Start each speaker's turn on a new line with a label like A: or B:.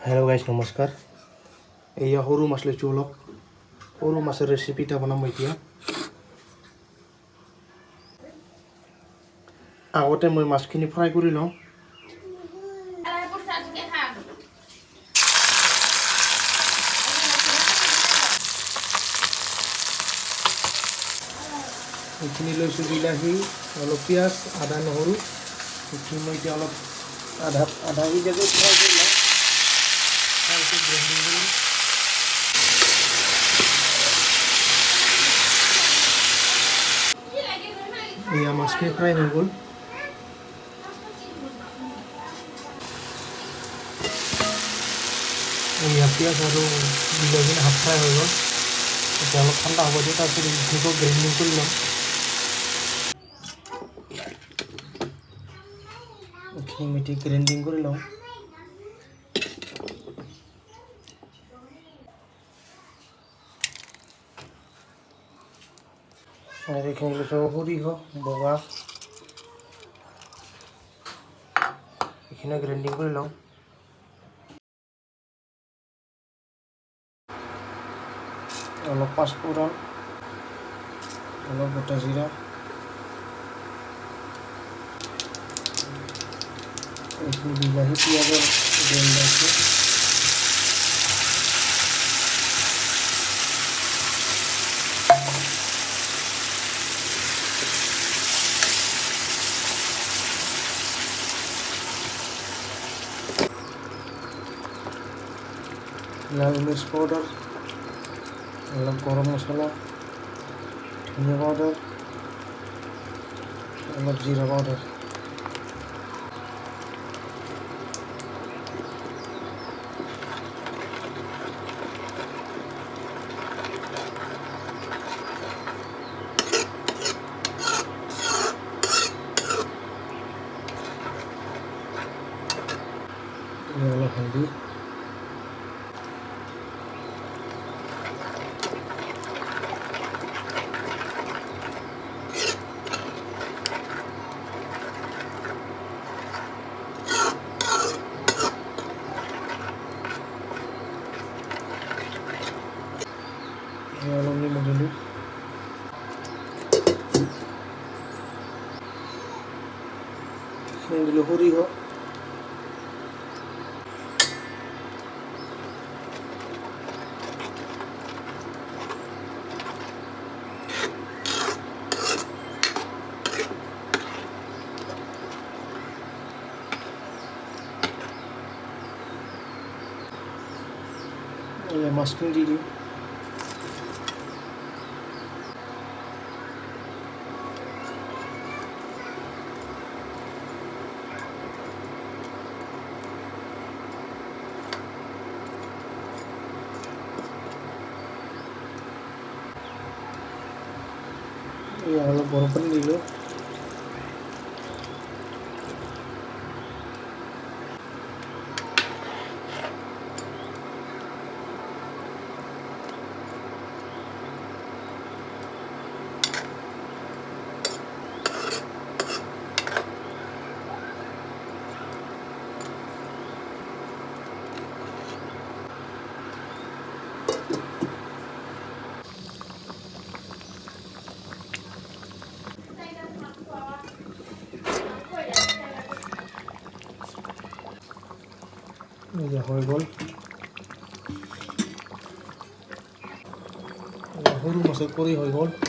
A: hello guys नमस्कार एया सरू माछ लैছো अलप सरू माछर रेसिपिटा बनाम এতিয়া আগতে মই মাছখিনি ফ্রাই কৰি লওঁ এইখিনি লৈছো বিলাহী অলপ পিয়াজ আদা নহৰু এইখিনি মই এতিয়া অলপ আধা সিজাকৈ ফ্রাই কৰি লওঁ তাৰপিছত গ্ৰাইণ্ডিং কৰিম এয়া মাছখিনি ফ্রাই হৈ গ'ল এয়া পিয়াজ আৰু বিলাহীখিনি হাফ ফ্রাই হৈ গ'ল এতিয়া অলপ ঠাণ্ডা হ'ব দিয়ে তাৰপিছত এইখিনিকো গ্ৰাইণ্ডিং কৰি লওঁ এইখিনি মিঠি গ্ৰাইণ্ডিং কৰি লওঁ আর এখানে লৈছো সৰিয়হ বগা এখানে গ্ৰাইণ্ডিং কৰি লওঁ অলপ পাঁচফোৰণ অলপ গোটা জিৰা এইখিনি বিলাহী পিঁয়াজৰ গ্ৰাইণ্ড আছে লাল মির্চ পাউডার অলপ গরম মশলা ধনিয়া পাউডার অলপ জিরা পাউডার অলপ হলদি অলপ নিমখ দিলোঁ দিলোঁ সৰিয়হ মাছখিনি দি দিওঁ অলপ গৰম পানী দিলোঁ হৈ গ'ল সৰু মাছৰ কৰি হৈ গ'ল